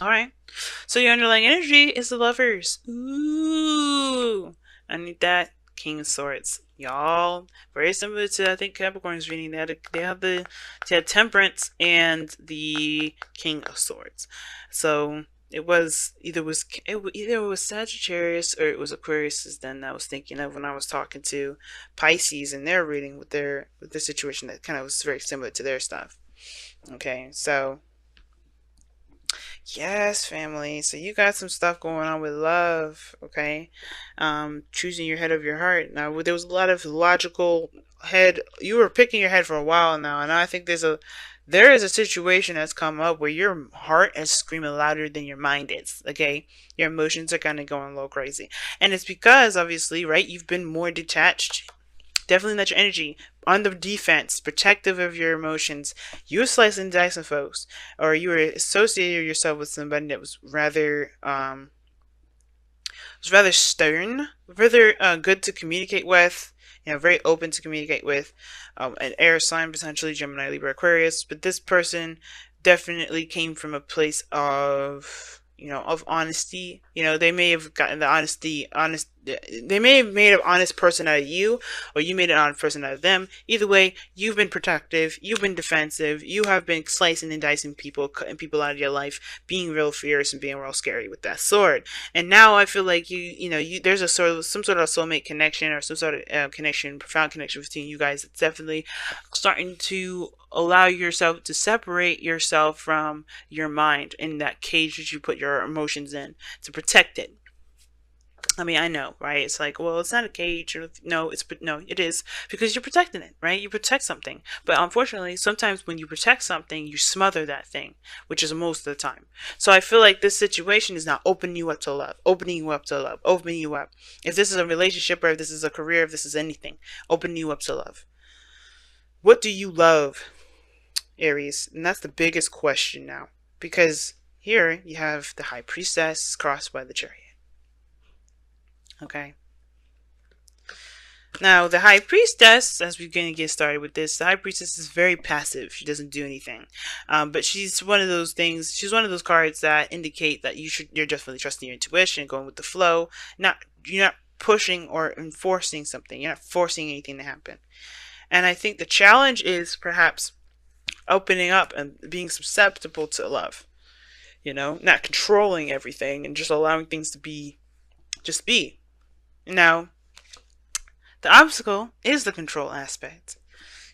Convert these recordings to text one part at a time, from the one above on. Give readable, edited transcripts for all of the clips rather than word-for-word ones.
All right. So your underlying energy is the lovers. Ooh. I need that. King of Swords. Y'all, very similar to I think Capricorn's reading. They had Temperance and the King of Swords. So either it was Sagittarius or it was Aquarius. Is then I was thinking of when I was talking to Pisces and their reading with their situation that kind of was very similar to their stuff. Okay, so yes, family. So you got some stuff going on with love, okay? Choosing your head of your heart. Now, there was a lot of logical head. You were picking your head for a while now, and I think there is a situation that's come up where your heart is screaming louder than your mind is, okay? Your emotions are kind of going a little crazy. And it's because, obviously, right, you've been more detached. Definitely not your energy. On the defense, protective of your emotions. You were slicing and dicing folks. Or you were associating yourself with somebody that was rather stern, rather good to communicate with, very open to communicate with, an air sign, potentially Gemini, Libra, Aquarius. But this person definitely came from a place of honesty. They may have gotten the honest. They may have made an honest person out of you, or you made an honest person out of them. Either way, you've been protective, you've been defensive, you have been slicing and dicing people, cutting people out of your life, being real fierce and being real scary with that sword. And now I feel like there's some sort of soulmate connection or some sort of connection, profound connection between you guys. It's definitely starting to allow yourself to separate yourself from your mind in that cage that you put your emotions in to protect it. I mean, I know, right? It's like, well, it's not a cage. No, it is because you're protecting it, right? You protect something, but unfortunately, sometimes when you protect something, you smother that thing, which is most of the time. So I feel like this situation is now opening you up to love, opening you up to love, opening you up. If this is a relationship or if this is a career, if this is anything, opening you up to love. What do you love, Aries? And that's the biggest question now, because here you have the High Priestess crossed by the Chariot. Okay. Now, the High Priestess, as we're going to get started with this, the High Priestess is very passive. She doesn't do anything. But she's one of those things, she's one of those cards that indicate that you're definitely trusting your intuition, going with the flow. You're not pushing or enforcing something. You're not forcing anything to happen. And I think the challenge is perhaps opening up and being susceptible to love. Not controlling everything and just allowing things to just be. Now, the obstacle is the control aspect.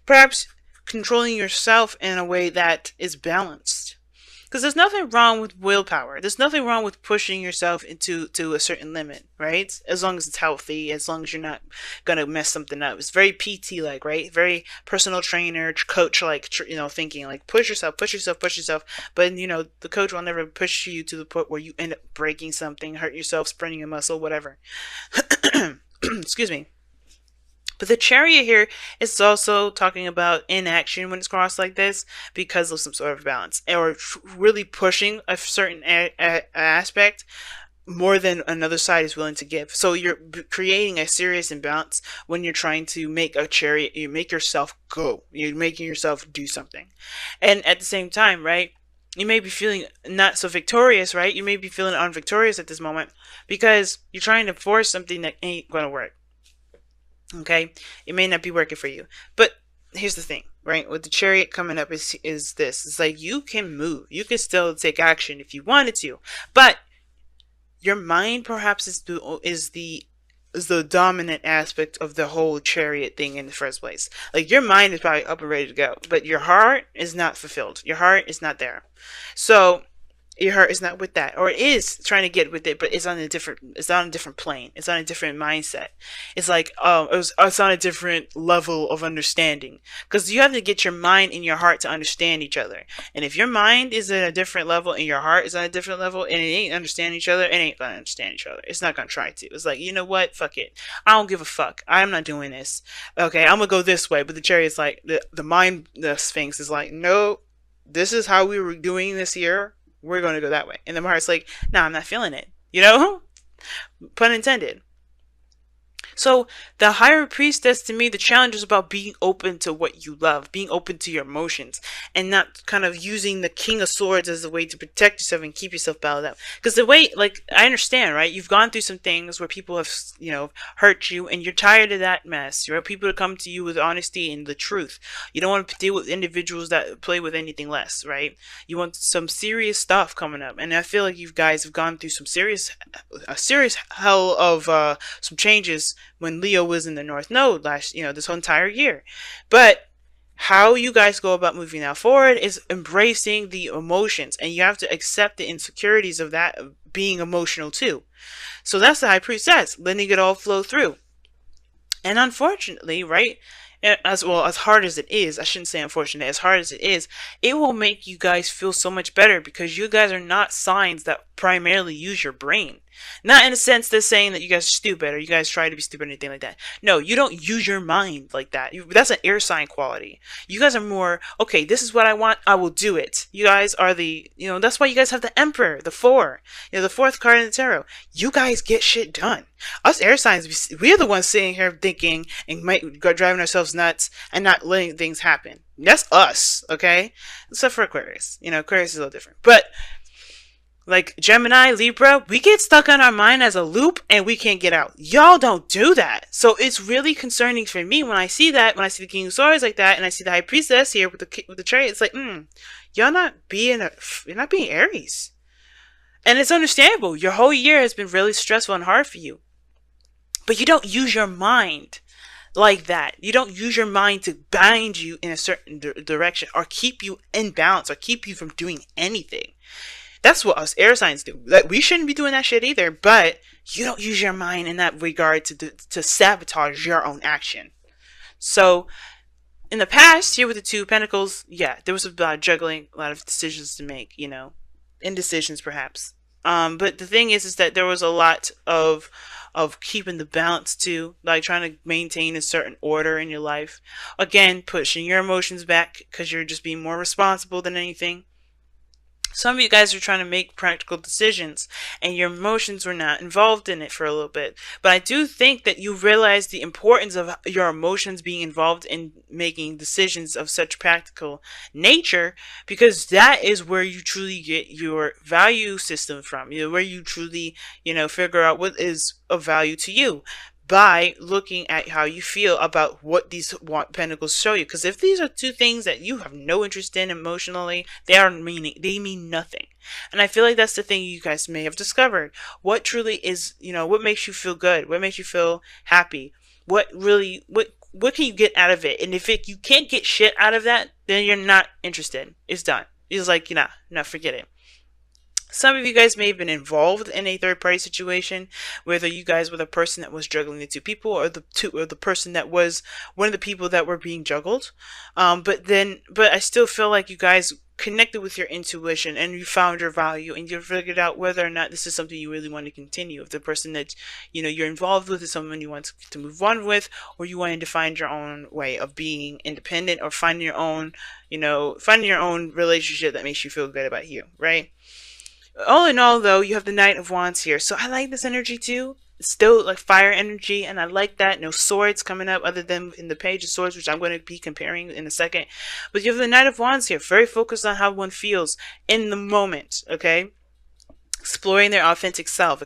Perhaps controlling yourself in a way that is balanced. Because there's nothing wrong with willpower. There's nothing wrong with pushing yourself into a certain limit, right? As long as it's healthy, as long as you're not going to mess something up. It's very PT-like, right? Very personal trainer, coach-like, thinking like push yourself, push yourself, push yourself. But, the coach will never push you to the point where you end up breaking something, hurt yourself, spraining a muscle, whatever. Excuse me. But the Chariot here is also talking about inaction when it's crossed like this because of some sort of balance, or really pushing a certain aspect more than another side is willing to give. So you're creating a serious imbalance when you're trying to make a chariot. You make yourself go. You're making yourself do something. And at the same time, right, you may be feeling not so victorious, right? You may be feeling unvictorious at this moment because you're trying to force something that ain't going to work. Okay, it may not be working for you, but here's the thing, right? With the Chariot coming up is this: it's like you can move, you can still take action if you wanted to, but your mind perhaps is the dominant aspect of the whole Chariot thing in the first place. Like your mind is probably up and ready to go, but your heart is not fulfilled. Your heart is not there. So your heart is not with that, or it is trying to get with it, but it's on a different plane. It's on a different mindset. It's like it's on a different level of understanding, because you have to get your mind and your heart to understand each other. And if your mind is at a different level and your heart is on a different level and it ain't understand each other, it ain't gonna understand each other. It's not gonna try to. It's like, you know what, fuck it, I don't give a fuck, I'm not doing this. Okay, I'm gonna go this way. But the Chariot's like, the Sphinx is like, no, this is how we were doing this here, we're going to go that way. And the heart's like, no, I'm not feeling it. Pun intended. So the higher priestess, to me, the challenge is about being open to what you love, being open to your emotions, and not kind of using the King of Swords as a way to protect yourself and keep yourself balled up. Because the way, like, I understand, right? You've gone through some things where people have, hurt you, and you're tired of that mess. You want people to come to you with honesty and the truth. You don't want to deal with individuals that play with anything less, right? You want some serious stuff coming up, and I feel like you guys have gone through a serious hell of some changes when Leo was in the North Node this whole entire year. But how you guys go about moving now forward is embracing the emotions, and you have to accept the insecurities of that being emotional too. So that's the High Priestess, letting it all flow through. And unfortunately, right, as well, as hard as it is, I shouldn't say unfortunate, as hard as it will make you guys feel so much better because you guys are not signs that primarily use your brain. Not in a sense that's saying that you guys are stupid or you guys try to be stupid or anything like that. No, you don't use your mind like that. That's an air sign quality. You guys are more, okay, this is what I want, I will do it. You guys are that's why you guys have the Emperor, the Four, the fourth card in the tarot. You guys get shit done. Us air signs, we're the ones sitting here thinking and driving ourselves nuts and not letting things happen. That's us, okay? Except for Aquarius. Aquarius is a little different. But like Gemini, Libra, we get stuck on our mind as a loop and we can't get out. Y'all don't do that. So it's really concerning for me when I see that, when I see the King of Swords like that, and I see the High Priestess here with the chariot. It's like, you're not being Aries. And it's understandable. Your whole year has been really stressful and hard for you. But you don't use your mind like that. You don't use your mind to bind you in a certain direction or keep you in balance or keep you from doing anything. That's what us air signs do. Like, we shouldn't be doing that shit either, but you don't use your mind in that regard to sabotage your own action. So, in the past, here with the Two of Pentacles, yeah, there was a lot of juggling, a lot of decisions to make, indecisions perhaps. But the thing is that there was a lot of keeping the balance too, like trying to maintain a certain order in your life. Again, pushing your emotions back because you're just being more responsible than anything. Some of you guys are trying to make practical decisions and your emotions were not involved in it for a little bit. But I do think that you realize the importance of your emotions being involved in making decisions of such practical nature, because that is where you truly get your value system from. Where you truly, figure out what is of value to you, by looking at how you feel about what these pentacles show you. Because if these are two things that you have no interest in emotionally, they mean nothing. And I feel like that's the thing you guys may have discovered. What truly is, what makes you feel good? What makes you feel happy? What can you get out of it? And if you can't get shit out of that, then you're not interested. It's done. It's like, forget it. Some of you guys may have been involved in a third-party situation, whether you guys were the person that was juggling the two people, or the person that was one of the people that were being juggled. But I still feel like you guys connected with your intuition and you found your value and you figured out whether or not this is something you really want to continue. If the person that you're involved with is someone you want to move on with, or you wanted to find your own way of being independent, or finding your own relationship that makes you feel good about you, right? All in all, though, you have the Knight of Wands here. So I like this energy, too. It's still like fire energy, and I like that. No swords coming up other than in the Page of Swords, which I'm going to be comparing in a second. But you have the Knight of Wands here. Very focused on how one feels in the moment, okay? Exploring their authentic self,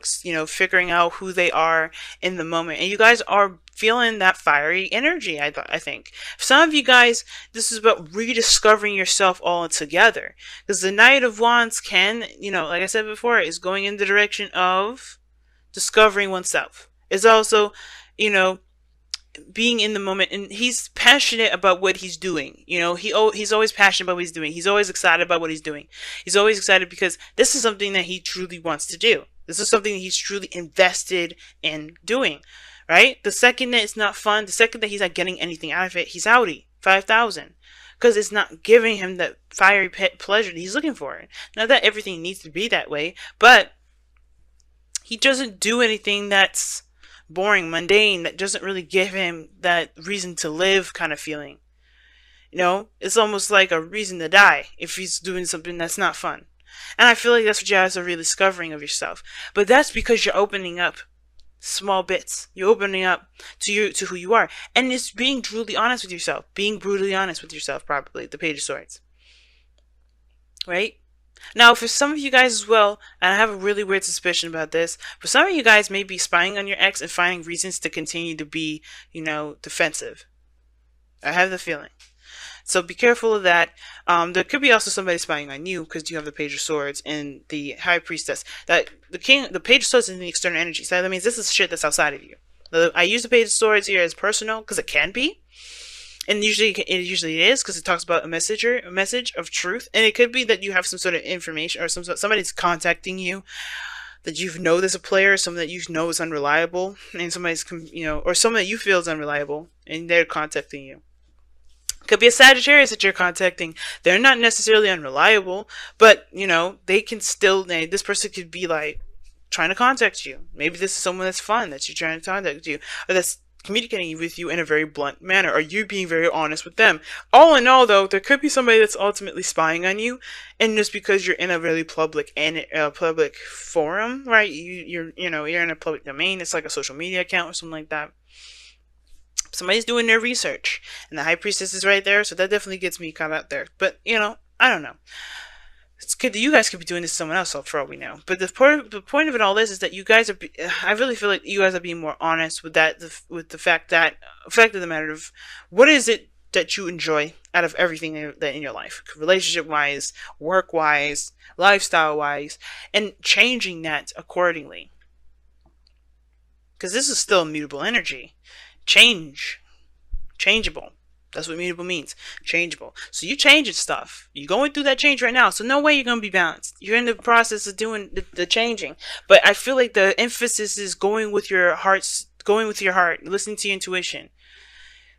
figuring out who they are in the moment. And you guys are feeling that fiery energy, I think. Some of you guys, this is about rediscovering yourself all together. Because the Knight of Wands can, like I said before, is going in the direction of discovering oneself. It's also, being in the moment, and he's passionate about what he's doing. He's always passionate about what he's doing. He's always excited about what he's doing. He's always excited because this is something that he truly wants to do. This is something that he's truly invested in doing, right? The second that it's not fun, the second that he's not getting anything out of it, he's outie, 5,000. Because it's not giving him that fiery pleasure that he's looking for. Not that everything needs to be that way, but he doesn't do anything that's boring, mundane, that doesn't really give him that reason to live kind of feeling. It's almost like a reason to die if he's doing something that's not fun. And I feel like that's what you guys are really discovering of yourself. But that's because you're opening up small bits. You're opening up to who you are, and it's being brutally honest with yourself. Being brutally honest with yourself, probably the Page of Swords, right? Now, for some of you guys as well, and I have a really weird suspicion about this, for some of you guys may be spying on your ex and finding reasons to continue to be, defensive. I have the feeling. So be careful of that. There could be also somebody spying on you because you have the Page of Swords and the High Priestess. That the Page of Swords is in the external energy. So that means this is shit that's outside of you. I use the Page of Swords here as personal because it can be, and usually it is because it talks about a message of truth, and it could be that you have some sort of information or somebody's contacting you that you know there's a player, someone that you know is unreliable, and somebody's or someone that you feel is unreliable, and they're contacting you. Could be a Sagittarius that you're contacting. They're not necessarily unreliable, but they can still. This person could be like trying to contact you. Maybe this is someone that's fun that you're trying to contact you, or that's communicating with you in a very blunt manner, or you being very honest with them. All in all, though, there could be somebody that's ultimately spying on you, and just because you're in a really public forum, right? You're in a public domain. It's like a social media account or something like that. Somebody's doing their research, and the High Priestess is right there, so that definitely gets me caught out there. But I don't know. It's good that you guys could be doing this to someone else, for all we know. But the point of it all is that you guys are. I really feel like you guys are being more honest with that, with the fact of the matter of what is it that you enjoy out of everything that in your life, relationship wise, work wise, lifestyle wise, and changing that accordingly. Because this is still immutable energy. Changeable. That's what mutable means. Changeable. So you changing stuff. You're going through that change right now. So no way you're going to be balanced. You're in the process of doing the changing. But I feel like the emphasis is going with your heart, listening to your intuition.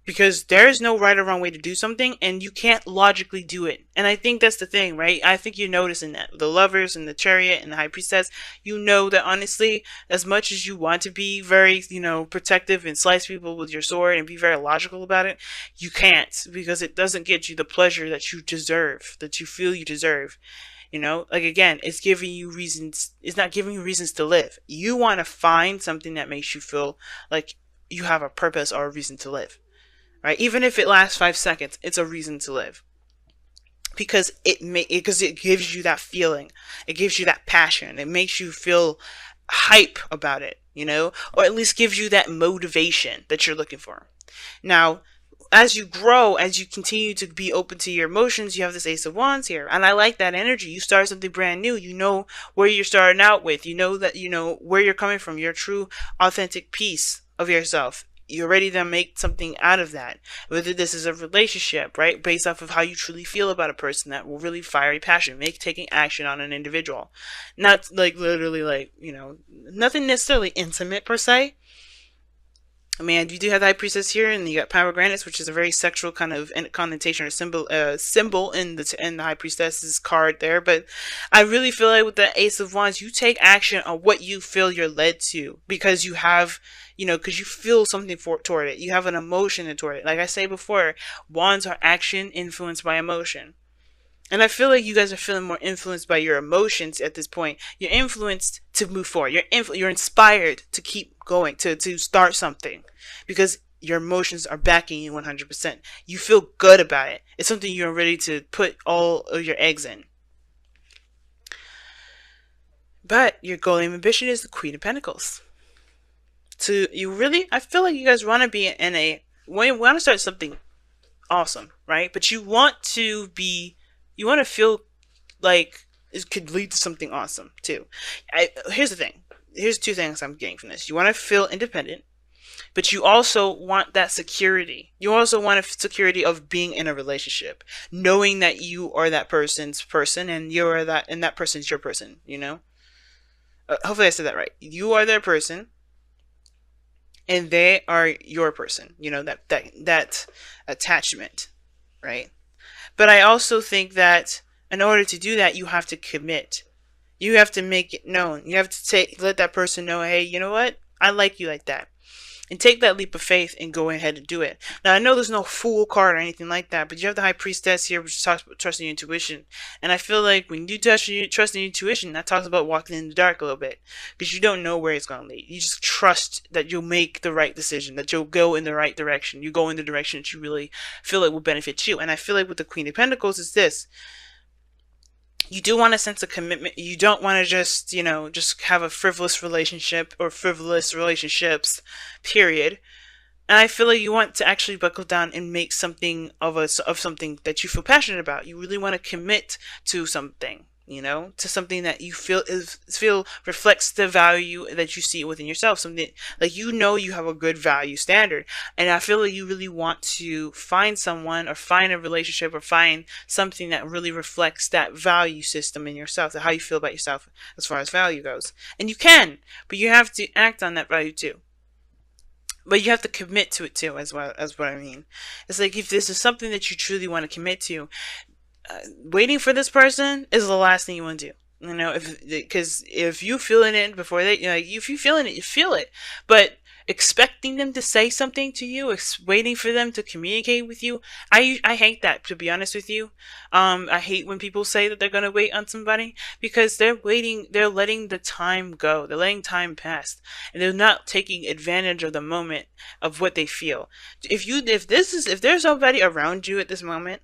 Because there is no right or wrong way to do something, and you can't logically do it. And I think that's the thing, right? I think you're noticing that. The Lovers and the Chariot and the High Priestess, you know that honestly, as much as you want to be very, protective and slice people with your sword and be very logical about it, you can't, because it doesn't get you the pleasure that you deserve, that you feel you deserve. Again, it's giving you reasons. It's not giving you reasons to live. You want to find something that makes you feel like you have a purpose or a reason to live. Right? Even if it lasts 5 seconds, it's a reason to live. Because it gives you that feeling. It gives you that passion. It makes you feel hype about it, or at least gives you that motivation that you're looking for. Now, as you grow, as you continue to be open to your emotions, you have this Ace of Wands here. And I like that energy. You start something brand new. You know where you're starting out with. You know that, where you're coming from, your true, authentic piece of yourself. You're ready to make something out of that. Whether this is a relationship, right? Based off of how you truly feel about a person, that will really fiery passion, taking action on an individual. Not like literally nothing necessarily intimate per se. I mean, you do have the High Priestess here, and you got Pomegranates, which is a very sexual kind of connotation or symbol in the High Priestess's card there. But I really feel like with the Ace of Wands, you take action on what you feel you're led to, because you have, because you feel something toward it. You have an emotion toward it. Like I say before, wands are action influenced by emotion. And I feel like you guys are feeling more influenced by your emotions at this point. You're influenced to move forward. You're inspired to keep going, to start something, because your emotions are backing you 100%. You feel good about it. It's something you're ready to put all of your eggs in. But your goal and ambition is the Queen of Pentacles. I feel like you guys want to be want to start something awesome, right? But you want to feel like it could lead to something awesome too. Here's the thing. Here's 2 things I'm getting from this. You want to feel independent, but you also want that security. You also want a security of being in a relationship, knowing that you are that person's person, and that person's your person. Hopefully I said that right. You are their person, and they are your person. That attachment, right? But I also think that in order to do that, you have to commit. You have to make it known. You have to let that person know, hey, you know what? I like you like that. and take that leap of faith and go ahead and do it. Now, I know there's no fool card or anything like that, but you have the High Priestess here, which talks about trusting your intuition. And I feel like when you trust your intuition, that talks about walking in the dark a little bit, because you don't know where it's going to lead. You just trust that you'll make the right decision, that you'll go in the right direction. You go in the direction that you really feel like will benefit you. And I feel like with the Queen of Pentacles is this. You do want a sense of commitment. You don't want to just, just have a frivolous relationship or frivolous relationships, period. And I feel like you want to actually buckle down and make something of something that you feel passionate about. You really want to commit to something, to something that you feel reflects the value that you see within yourself. Something like, you have a good value standard. And I feel like you really want to find someone or find a relationship or find something that really reflects that value system in yourself, how you feel about yourself as far as value goes. And you can, but you have to act on that value too. But you have to commit to it too, as well as what I mean. It's like, if this is something that you truly want to commit to, waiting for this person is the last thing you want to do. Because if you feeling it before if you feeling it, you feel it. But expecting them to say something to you, waiting for them to communicate with you, I hate that, to be honest with you. I hate when people say that they're gonna wait on somebody, because they're letting the time go, they're letting time pass, and they're not taking advantage of the moment of what they feel. If there's somebody around you at this moment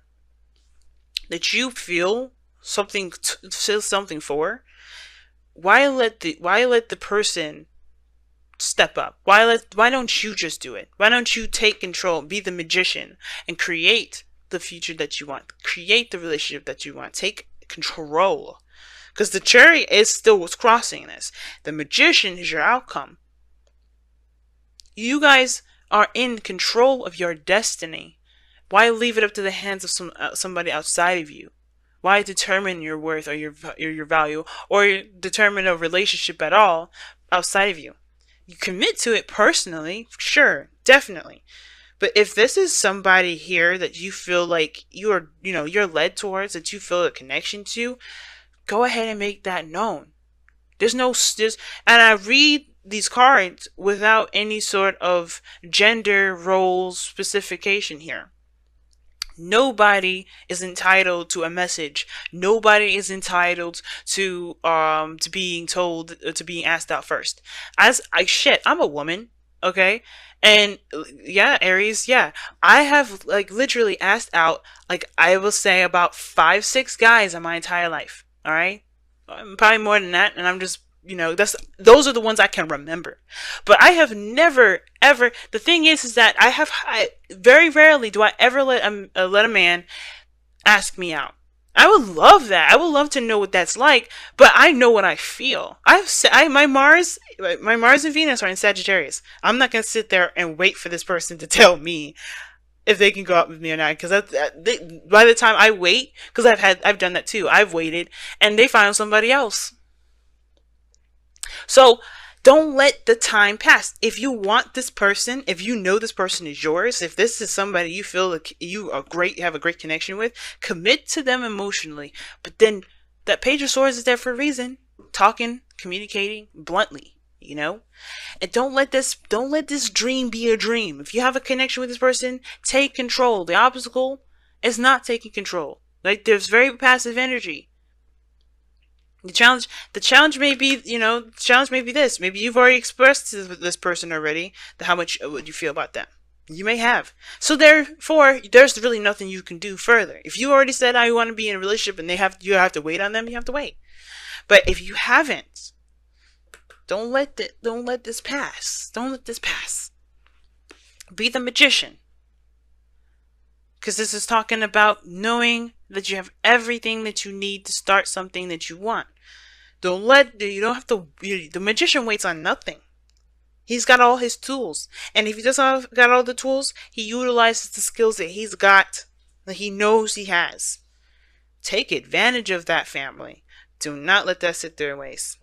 that you feel something for, why let the person step up? Why don't you just do it? Why don't you take control, be the magician, and create the future that you want, create the relationship that you want, take control? Because the Chariot is still what's crossing this. The Magician is your outcome. You guys are in control of your destiny. Why leave it up to the hands of somebody outside of you? Why determine your worth or your value, or determine a relationship at all outside of you? You commit to it personally, sure, definitely. But if this is somebody here that you feel like you're led towards, that you feel a connection to, go ahead and make that known. And I read these cards without any sort of gender roles specification here. Nobody is entitled to a message. Nobody is entitled to being told, to being asked out first. I'm a woman, okay? And yeah, Aries, yeah. I have literally asked out, I will say, about 5-6 guys in my entire life. All right? Probably more than that, and I'm just, those are the ones I can remember. But I have never, ever, the thing is that I very rarely do I ever let a man ask me out. I would love that. I would love to know what that's like, but I know what I feel. My Mars and Venus are in Sagittarius. I'm not going to sit there and wait for this person to tell me if they can go out with me or not, because by the time I wait, because I've done that too. I've waited and they found somebody else. So don't let the time pass. If you want this person, if you know this person is yours, if this is somebody you feel like you have a great connection with, commit to them emotionally. But then that Page of Swords is there for a reason. Talking, communicating bluntly, and don't let this dream be a dream. If you have a connection with this person, take control. The obstacle is not taking control. There's very passive energy. The challenge may be, this. Maybe you've already expressed to this person already how much what you feel about them. You may have. So therefore, there's really nothing you can do further. If you already said I want to be in a relationship and you have to wait on them, you have to wait. But if you haven't, don't let this pass. Don't let this pass. Be the magician. Because this is talking about knowing that you have everything that you need to start something that you want. The magician waits on nothing. He's got all his tools. And if he doesn't got all the tools, he utilizes the skills that he's got, that he knows he has. Take advantage of that, family. Do not let that sit there and waste.